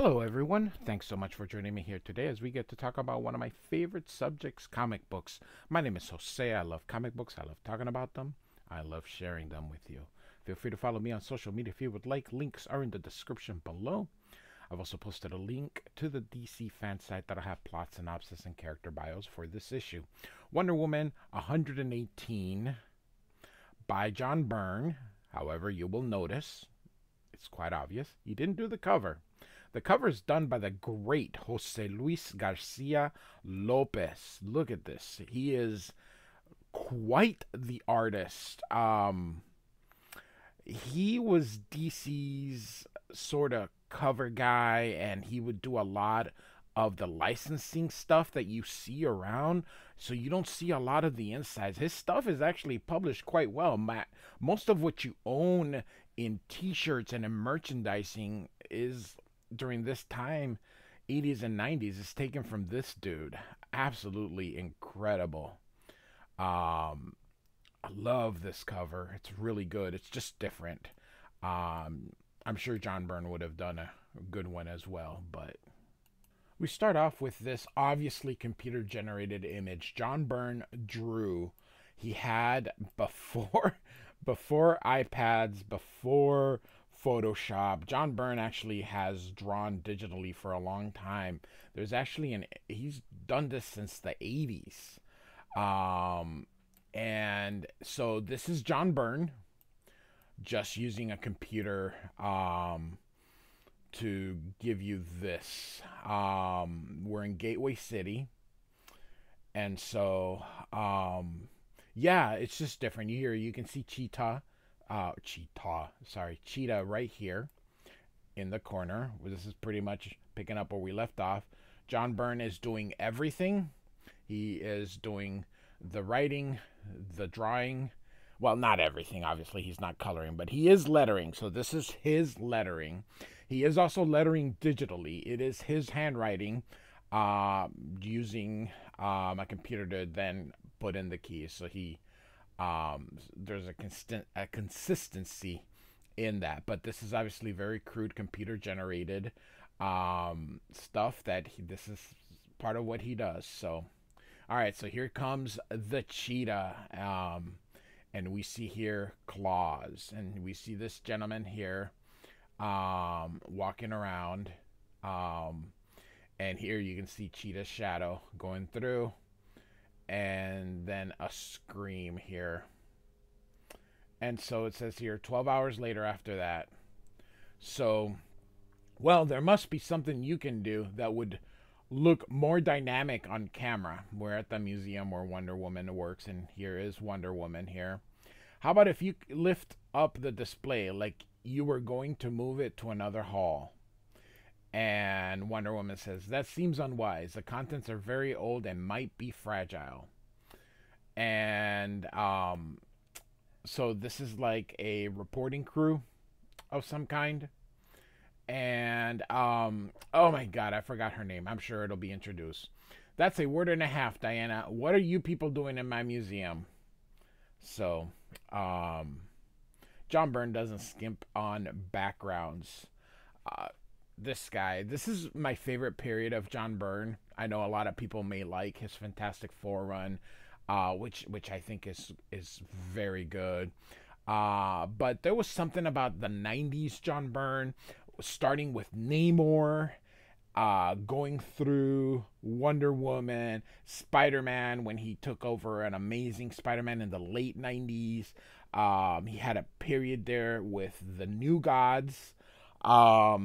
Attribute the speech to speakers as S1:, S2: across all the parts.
S1: Hello, everyone. Thanks so much for joining me here today as we get to talk about one of my favorite subjects, comic books. My name is Jose. I love comic books. I love talking about them. I love sharing them with you. Feel free to follow me on social media if you would like. Links are in the description below. I've also posted a link to the DC fan site that'll have plot synopsis and character bios for this issue. Wonder Woman 118 by John Byrne. However, you will notice, it's quite obvious, he didn't do the cover. The cover is done by the great Jose Luis Garcia Lopez. Look at this. He is quite the artist. He was DC's sort of cover guy, and he would do a lot of the licensing stuff that you see around, so you don't see a lot of the insides. His stuff is actually published quite well. Most of what you own in t-shirts and in merchandising is during this time, 80s and 90s, is taken from this dude. Absolutely incredible. I love this cover. It's really good. It's just different. I'm sure John Byrne would have done a good one as well, but we start off with this obviously computer generated image John Byrne drew. He had before iPads, before Photoshop. John Byrne actually has drawn digitally for a long time. He's done this since the 80s. And so this is John Byrne just using a computer to give you this. We're in Gateway City. And so, yeah, it's just different. You can see Cheetah right here in the corner. This is pretty much picking up where we left off. John Byrne is doing everything. He is doing the writing, the drawing. Well, not everything, obviously. He's not coloring, but he is lettering. So this is his lettering. He is also lettering digitally. It is his handwriting using a computer to then put in the keys. So there's a consistency in that, but this is obviously very crude computer generated stuff this is part of what he does. So all right, so here comes the cheetah, and we see here claws, and we see this gentleman here walking around, and here you can see Cheetah's shadow going through, and then a scream here. And so it says here 12 hours later after that. So, well, there must be something you can do that would look more dynamic on camera. We're at the museum where Wonder Woman works, and here is Wonder Woman here. How about if you lift up the display like you were going to move it to another hall? And Wonder Woman says, that seems unwise. The contents are very old and might be fragile. And so this is like a reporting crew of some kind. And oh my god, I forgot her name. I'm sure it'll be introduced. That's a word and a half, Diana. What are you people doing in my museum? So John Byrne doesn't skimp on backgrounds. This is my favorite period of John Byrne. I know a lot of people may like his Fantastic Four run, which I think is very good. But there was something about the 90s John Byrne, starting with Namor, going through Wonder Woman, Spider-Man when he took over an Amazing Spider-Man in the late 90s. He had a period there with the New Gods. I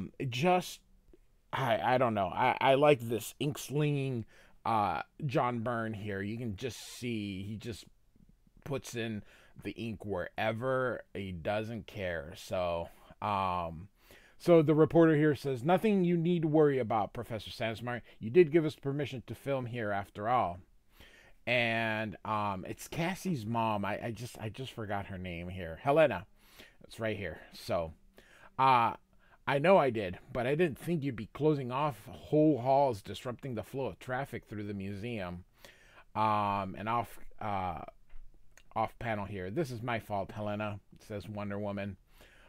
S1: don't know. I like this ink slinging John Byrne here. You can just see he just puts in the ink wherever. He doesn't care. So the reporter here says, nothing you need to worry about, Professor Sandsmark. You did give us permission to film here after all. And it's Cassie's mom. I just forgot her name here. Helena. It's right here. So I know I did, but I didn't think you'd be closing off whole halls, disrupting the flow of traffic through the museum. And off panel here. This is my fault, Helena, says Wonder Woman.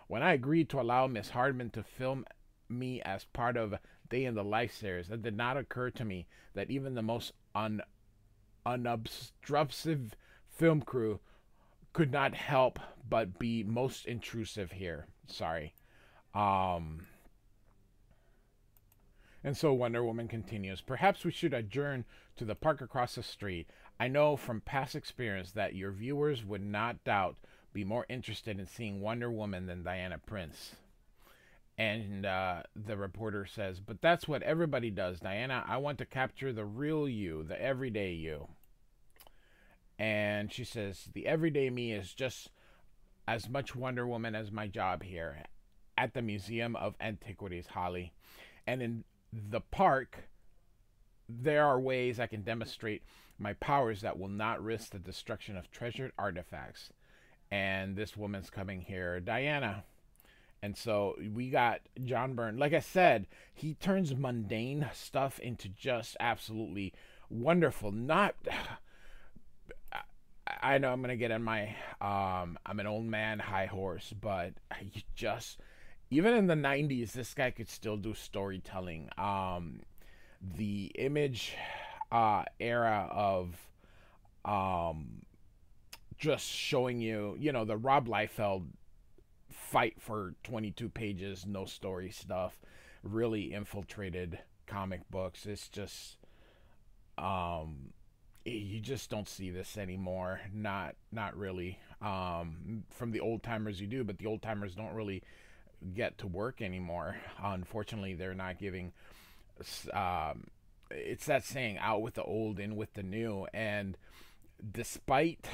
S1: When I agreed to allow Miss Hardman to film me as part of day in the life series. It did not occur to me that even the most unobtrusive film crew could not help but be most intrusive here. Sorry. Um, and so Wonder Woman continues, perhaps we should adjourn to the park across the street. I know from past experience that your viewers would not doubt be more interested in seeing Wonder Woman than Diana Prince. And the reporter says, but that's what everybody does, Diana. I want to capture the real you, the everyday you. And she says, the everyday me is just as much Wonder Woman as my job here at the Museum of Antiquities, Holly. And in the park, there are ways I can demonstrate my powers that will not risk the destruction of treasured artifacts. And this woman's coming here, Diana. And so we got John Byrne. Like I said, he turns mundane stuff into just absolutely wonderful. Not, I know I'm gonna get on my, I'm an old man high horse, but you just, even in the 90s, this guy could still do storytelling. The image era of just showing you, you know, the Rob Liefeld fight for 22 pages, no story stuff, really infiltrated comic books. It's just, you just don't see this anymore. Not really. From the old timers you do, but the old timers don't really get to work anymore. Unfortunately, they're not giving. It's that saying, out with the old, in with the new. And despite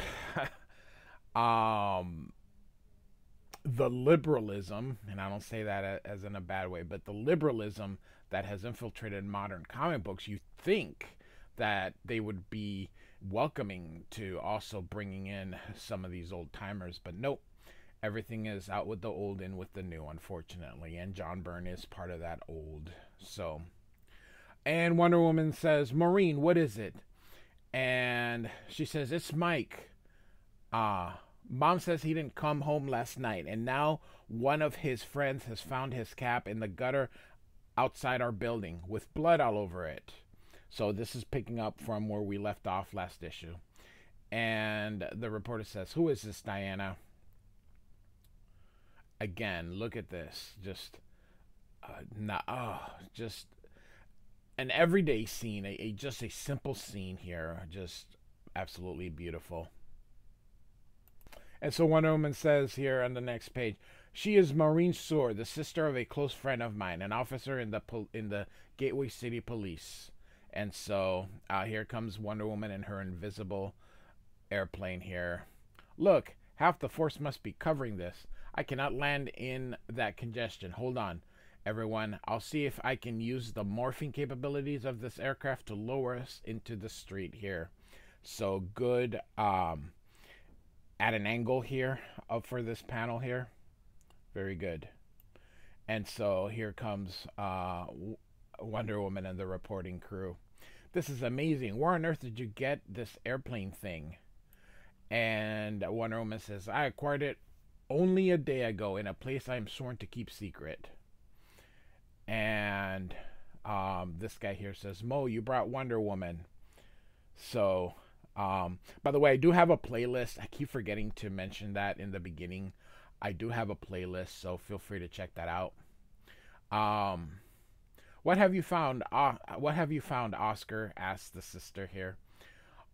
S1: the liberalism, and I don't say that as in a bad way, but the liberalism that has infiltrated modern comic books, you think that they would be welcoming to also bringing in some of these old timers, but nope. Everything is out with the old, in with the new, unfortunately, and John Byrne is part of that old. So, and Wonder Woman says, Maureen, what is it? And she says, it's Mike. Mom says he didn't come home last night, and now one of his friends has found his cap in the gutter outside our building with blood all over it. So this is picking up from where we left off last issue. And the reporter says, who is this, Diana? Again, look at this. Just, just an everyday scene, just a simple scene here, just absolutely beautiful. And so Wonder Woman says here on the next page, she is Maureen Soar, the sister of a close friend of mine, an officer in the Gateway City Police. And so here comes Wonder Woman in her invisible airplane here. Look, half the force must be covering this. I cannot land in that congestion. Hold on, everyone. I'll see if I can use the morphing capabilities of this aircraft to lower us into the street here. So good at an angle here for this panel here. Very good. And so here comes Wonder Woman and the reporting crew. This is amazing. Where on earth did you get this airplane thing? And Wonder Woman says, I acquired it only a day ago in a place I am sworn to keep secret. And this guy here says, Mo, you brought Wonder Woman. So, by the way, I do have a playlist. I keep forgetting to mention that in the beginning. I do have a playlist, so feel free to check that out. What have you found? What have you found, Oscar? Asked the sister here.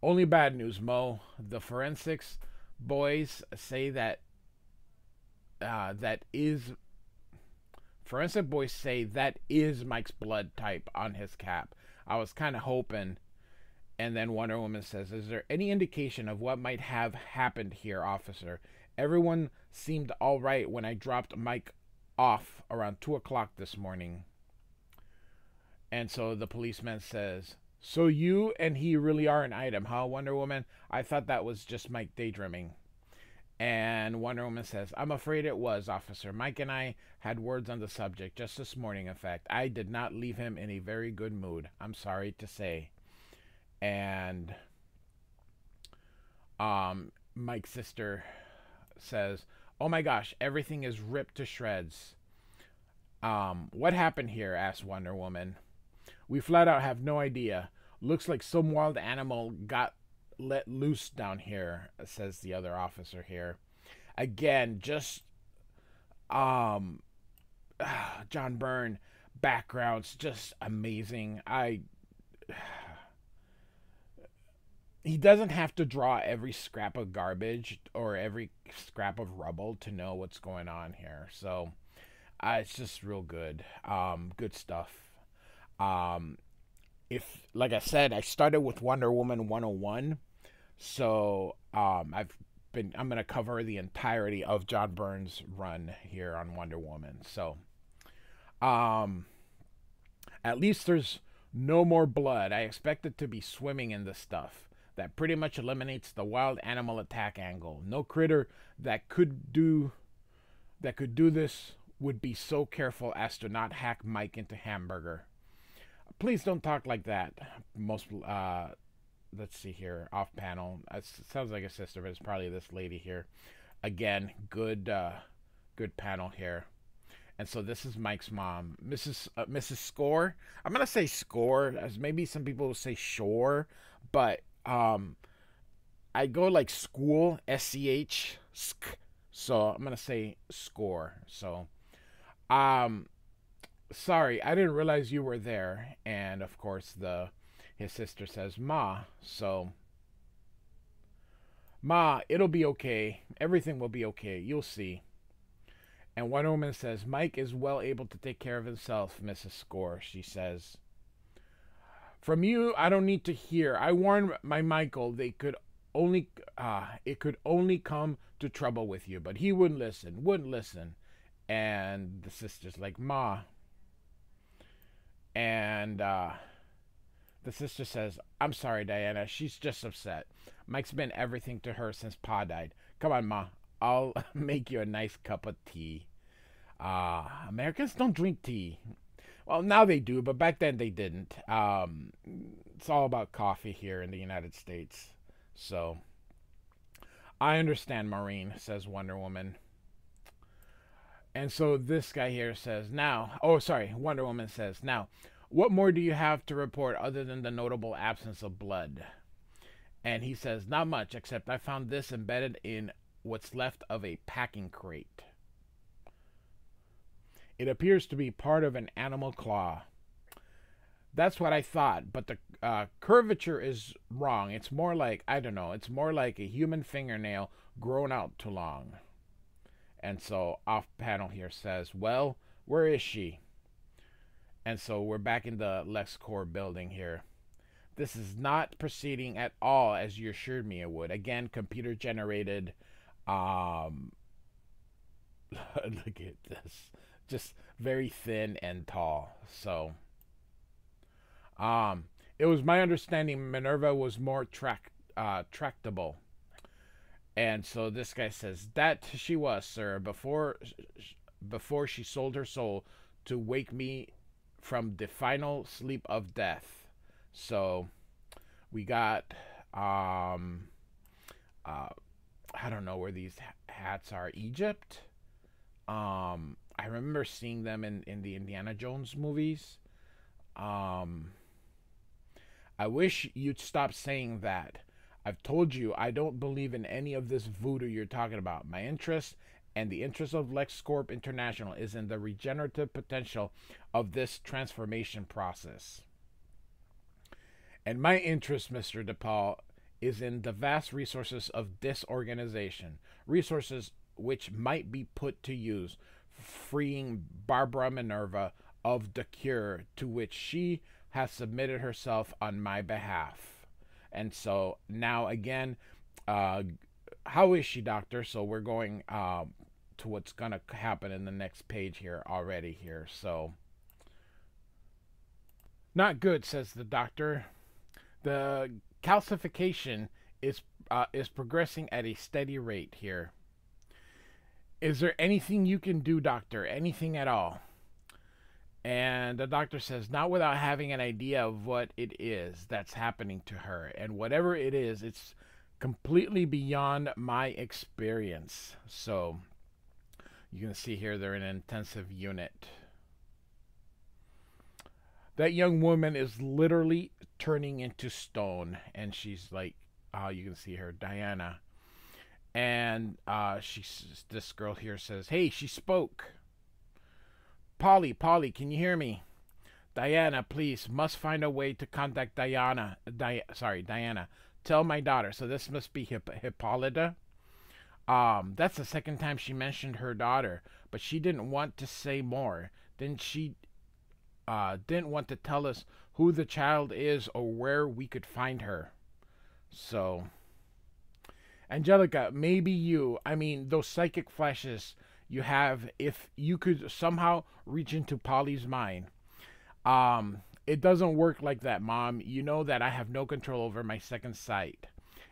S1: Only bad news, Mo. The forensics boys say forensic boys say that is Mike's blood type on his cap. I was kind of hoping. And then Wonder Woman says, is there any indication of what might have happened here, officer? Everyone seemed all right when I dropped Mike off around 2 o'clock this morning. And so the policeman says, so you and he really are an item, huh, Wonder Woman? I thought that was just Mike daydreaming. And Wonder Woman says, I'm afraid it was, officer. Mike and I had words on the subject just this morning, in fact. I did not leave him in a very good mood, I'm sorry to say. And Mike's sister says, oh my gosh, everything is ripped to shreds. What happened here? Asked Wonder Woman. We flat out have no idea. Looks like some wild animal got let loose down here, says the other officer here. Again, just um John Byrne backgrounds just amazing. He doesn't have to draw every scrap of garbage or every scrap of rubble to know what's going on here. So it's just real good. Good stuff. Um, if like I said, I started with Wonder Woman 101, so I'm gonna cover the entirety of John Byrne's run here on Wonder Woman. So um, at least there's no more blood. I expect it to be swimming in this stuff. That pretty much eliminates the wild animal attack angle. No critter that could do this would be so careful as to not hack Mike into hamburger. Please don't talk like that. Most let's see here, off panel. It sounds like a sister, but it's probably this lady here. Again, good panel here. And so this is Mike's mom, Mrs. Score. I'm gonna say Score, as maybe some people will say Shore, but I go like school, SCH, sk. So I'm gonna say Score. So sorry, I didn't realize you were there. And of course his sister says Ma. So Ma, it'll be okay. Everything will be okay. You'll see. And Wonder Woman says, Mike is well able to take care of himself, Mrs. Score, she says. From you, I don't need to hear. I warned my Michael it could only come to trouble with you, but he wouldn't listen. And the sister's like, Ma. And the sister says, I'm sorry, Diana. She's just upset. Mike's been everything to her since Pa died. Come on, Ma. I'll make you a nice cup of tea. Americans don't drink tea. Well, now they do, but back then they didn't. It's all about coffee here in the United States. So, I understand, Maureen, says Wonder Woman. And so this guy here says, Wonder Woman says, now, what more do you have to report other than the notable absence of blood? And he says, not much, except I found this embedded in what's left of a packing crate. It appears to be part of an animal claw. That's what I thought, but the curvature is wrong. It's more like, I don't know, it's more like a human fingernail grown out too long. And so off panel here says, well, where is she? And so we're back in the LexCorp building here. This is not proceeding at all as you assured me it would. Again, computer generated. Look at this. Just very thin and tall. So, it was my understanding Minerva was more tractable. And so this guy says, that she was, sir, before she sold her soul to wake me from the final sleep of death. So we got I don't know where these hats are. Egypt. I remember seeing them in the Indiana Jones movies. I wish you'd stop saying that. I've told you I don't believe in any of this voodoo you're talking about. My interest and the interest of LexCorp International is in the regenerative potential of this transformation process. And my interest, Mr. DePaul, is in the vast resources of this organization, resources which might be put to use, freeing Barbara Minerva of the cure to which she has submitted herself on my behalf. And so now again, how is she, Doctor? So we're going to what's going to happen in the next page here already here. So, not good, says the doctor. The calcification is progressing at a steady rate here. Is there anything you can do, Doctor? Anything at all? And the doctor says, not without having an idea of what it is that's happening to her. And whatever it is, it's completely beyond my experience. So you can see here they're in an intensive unit. That young woman is literally turning into stone, and she's like, you can see her, Diana, and this girl here says, "Hey, she spoke. Polly, Polly, can you hear me? Diana, please, must find a way to contact Diana. Tell my daughter." So this must be Hippolyta. That's the second time she mentioned her daughter, but she didn't want to say more. Then she didn't want to tell us who the child is or where we could find her. So, Angelica, maybe I mean, those psychic flashes you have, if you could somehow reach into Polly's mind. It doesn't work like that, Mom. You know that I have no control over my second sight.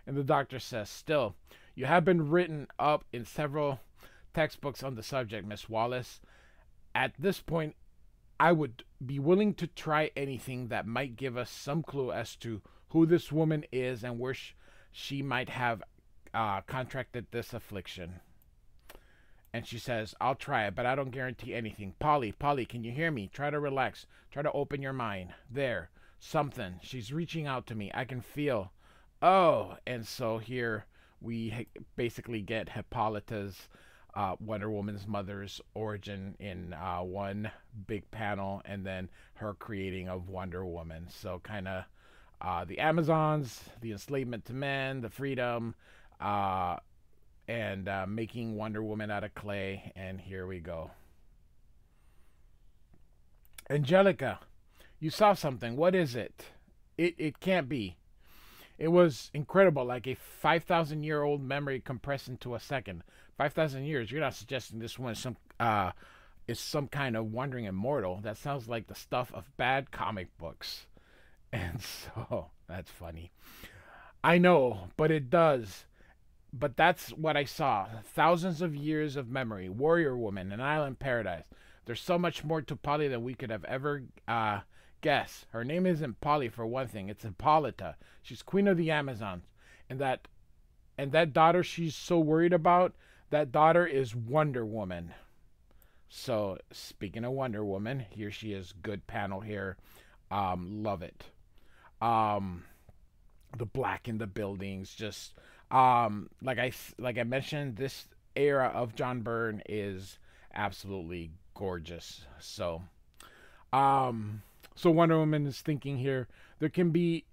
S1: And the doctor says, "Still, you have been written up in several textbooks on the subject, Miss Wallace. At this point, I would be willing to try anything that might give us some clue as to who this woman is and where she might have contracted this affliction." And she says, "I'll try it, but I don't guarantee anything. Polly, Polly, can you hear me? Try to relax. Try to open your mind. There. Something. She's reaching out to me. I can feel." Oh, and so here we basically get Hippolyta's Wonder Woman's mother's origin in one big panel, and then her creating of Wonder Woman. So kind of the Amazons, the enslavement to men, the freedom, and making Wonder Woman out of clay. And here we go. Angelica, you saw something. What is it? It can't be. It was incredible, like a 5,000-year-old memory compressed into a second. 5,000 years. You're not suggesting this one is some kind of wandering immortal. That sounds like the stuff of bad comic books. And so that's funny. I know, but it does. But that's what I saw. Thousands of years of memory. Warrior woman, an island paradise. There's so much more to Polly than we could have ever guessed. Her name isn't Polly for one thing. It's Hippolyta. She's queen of the Amazons. And that daughter she's so worried about, that daughter is Wonder Woman. So speaking of Wonder Woman, here she is. Good panel here. Love it. The black in the buildings, just like I mentioned, this era of John Byrne is absolutely gorgeous. So Wonder Woman is thinking here, there can be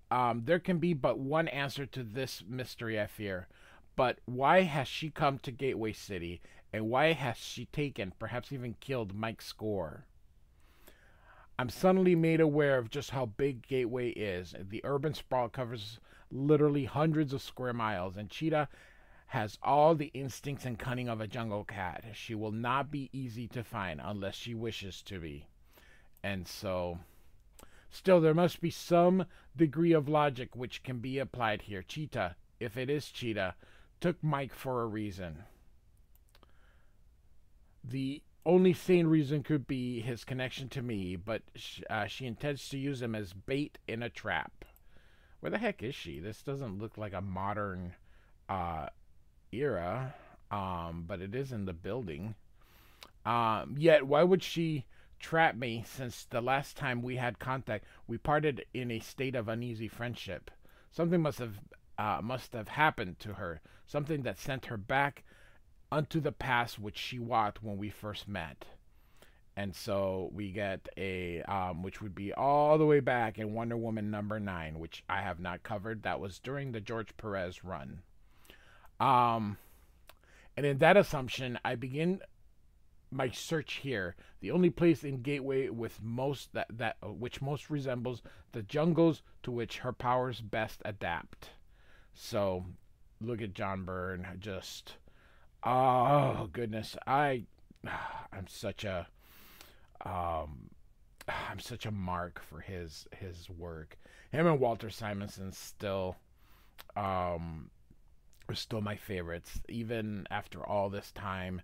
S1: but one answer to this mystery, I fear. But why has she come to Gateway City, and why has she taken, perhaps even killed, Mike Score? I'm suddenly made aware of just how big Gateway is. The urban sprawl covers literally hundreds of square miles, and Cheetah has all the instincts and cunning of a jungle cat. She will not be easy to find unless she wishes to be. And so, still, there must be some degree of logic which can be applied here. Cheetah, if it is Cheetah, took Mike for a reason. The only sane reason could be his connection to me, but she intends to use him as bait in a trap. Where the heck is she? This doesn't look like a modern era, but it is in the building. Yet, why would she trap me, since the last time we had contact, we parted in a state of uneasy friendship? Something must have happened to her, something that sent her back unto the past which she walked when we first met. And so we get a which would be all the way back in Wonder Woman #9, which I have not covered. That was during the George Perez run. And in that assumption, I begin my search here. The only place in Gateway with most which most resembles the jungles to which her powers best adapt. So look at John Byrne, just oh goodness, I'm such a mark for his work. Him and Walter Simonson still are still my favorites, even after all this time,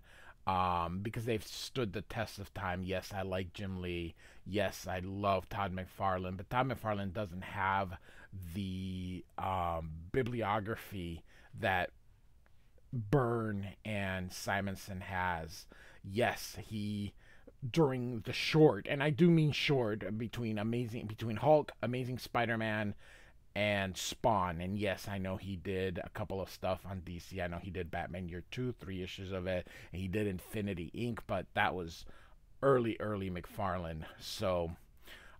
S1: because they've stood the test of time. Yes, I like Jim Lee. Yes, I love Todd McFarlane, but Todd McFarlane doesn't have the bibliography that Byrne and Simonson has. Yes, he during the short, and I do mean short, between Hulk, Amazing Spider-Man, and Spawn. And yes, I know he did a couple of stuff on DC. I know he did Batman Year 2, 3 issues of it, and he did Infinity Inc., but that was early McFarlane. So,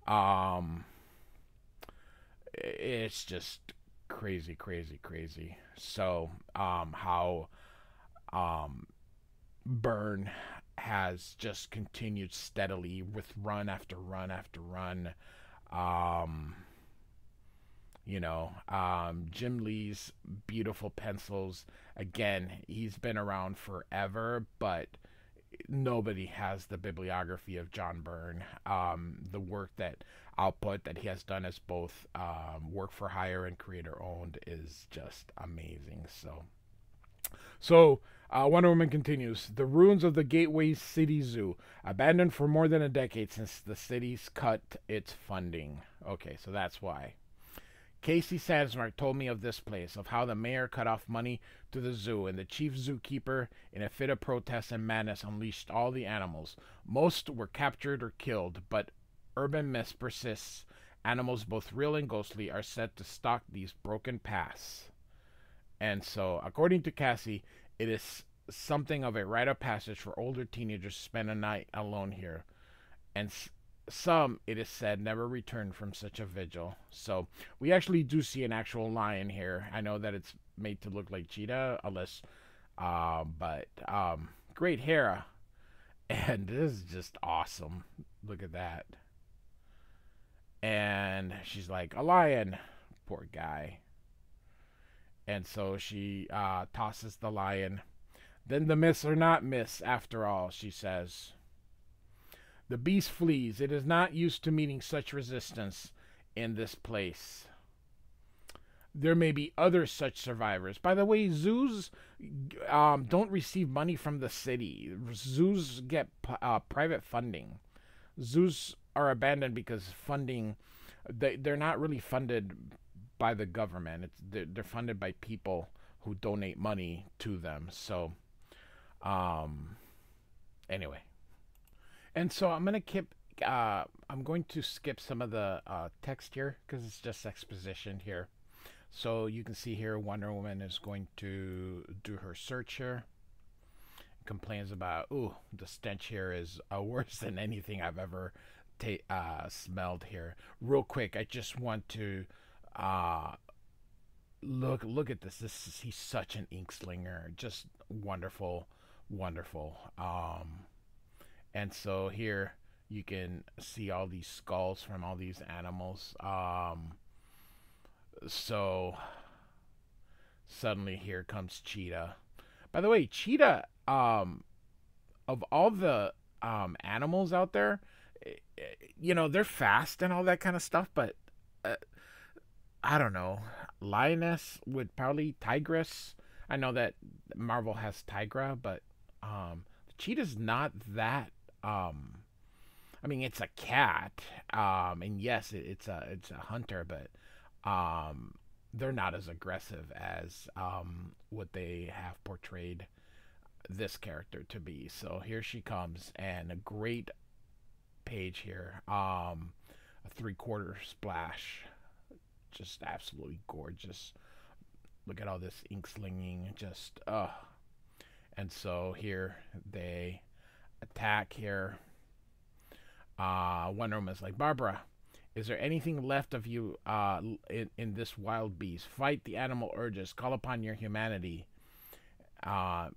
S1: um, it's just crazy. So, how um, Byrne has just continued steadily with run after run after run. Um, Jim Lee's beautiful pencils. Again, he's been around forever, but nobody has the bibliography of John Byrne. The work that output that he has done as both work for hire and creator owned is just amazing. So, Wonder Woman continues. The ruins of the Gateway City Zoo, abandoned for more than a decade since the city's cut its funding. Okay, so that's why. Casey Sandsmark told me of this place, of how the mayor cut off money to the zoo, and the chief zookeeper, in a fit of protest and madness, unleashed all the animals. Most were captured or killed, but urban myth persists. Animals, both real and ghostly, are said to stalk these broken paths. And so, according to Cassie, it is something of a rite of passage for older teenagers to spend a night alone here. And some, it is said, never return from such a vigil. So we actually do see an actual lion here. I know that it's made to look like cheetah, unless, but great hair, and this is just awesome. Look at that. And she's like, a lion, poor guy. And so she tosses the lion. Then the myths are not myths after all, she says. The beast flees. It is not used to meeting such resistance in this place. There may be other such survivors. By the way, zoos don't receive money from the city. Zoos get private funding. Zoos are abandoned because funding, they're not really funded by the government. They're funded by people who donate money to them. So, anyway. And so I'm going to skip some of the text here because it's just exposition here. So you can see here Wonder Woman is going to do her search here. Complains about, the stench here is worse than anything I've ever smelled here. Real quick, I just want to look at this. He's such an ink slinger. Just wonderful. And so here you can see all these skulls from all these animals. So suddenly here comes Cheetah. By the way, Cheetah, of all the animals out there, they're fast and all that kind of stuff, but I don't know. Lioness would probably Tigress. I know that Marvel has Tigra, but Cheetah's not that. I mean, it's a cat, and yes, it's a hunter, but they're not as aggressive as what they have portrayed this character to be. So here she comes, and a great page here, a 3/4 splash, just absolutely gorgeous. Look at all this ink slinging, just and so here they attack here. Wonder Woman's like, Barbara, is there anything left of you in this wild beast? Fight the animal urges. Call upon your humanity. And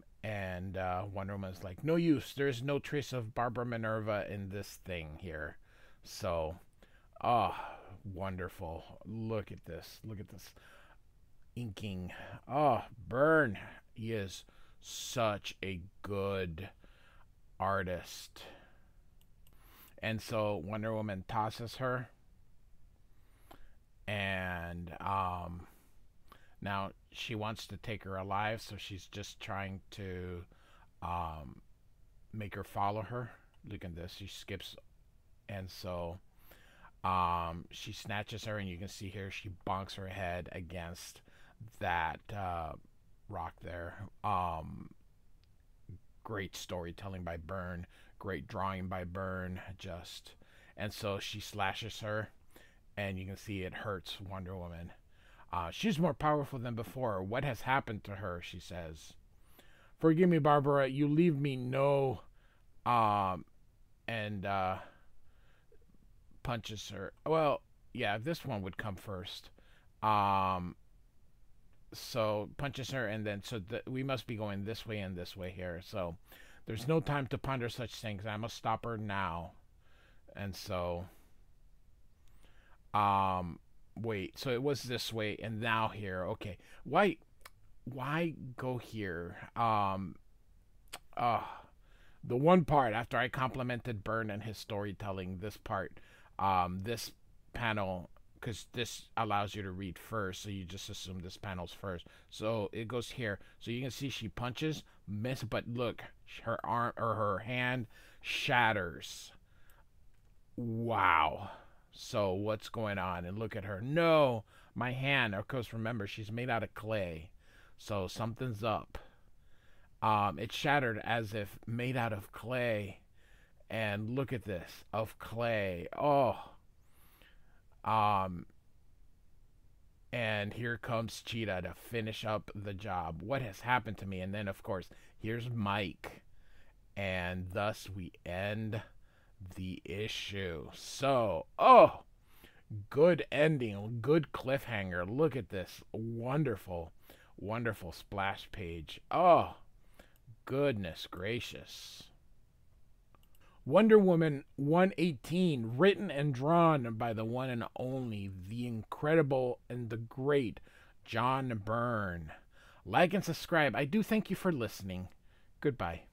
S1: Wonder Woman's like, no use. There's no trace of Barbara Minerva in this thing here. So, wonderful. Look at this. Look at this inking. Byrne. He is such a good artist. And so Wonder Woman tosses her, and now she wants to take her alive, so she's just trying to make her follow her. Look at this. She skips, and so she snatches her, and you can see here she bonks her head against that rock there. great storytelling by Byrne, great drawing by Byrne. Just and so she slashes her, and you can see it hurts Wonder Woman. She's more powerful than before. What has happened to her? She says. Forgive me, Barbara. You leave me no. Um, and punches her. Well, yeah, this one would come first. Um, so punches her, and then we must be going this way and this way here. So there's no time to ponder such things. I must stop her now. And so, um, wait. So it was this way, and now here. Okay. Why go here? Uh, the one part after I complimented Byrne and his storytelling, this part, this panel, because this allows you to read first, so you just assume this panel's first. So it goes here. So you can see she punches, miss, but look, her arm or her hand shatters. Wow. So what's going on? And look at her. No, my hand. Of course, remember she's made out of clay, so something's up. It shattered as if made out of clay. And look at this, of clay. Oh. Um, and here comes Cheetah to finish up the job. What has happened to me? And then, of course, here's Mike. And thus we end the issue. So, oh, good ending, good cliffhanger. Look at this wonderful, wonderful splash page. Oh, goodness gracious. Wonder Woman 118, written and drawn by the one and only, the incredible and the great John Byrne. Like and subscribe. I do thank you for listening. Goodbye.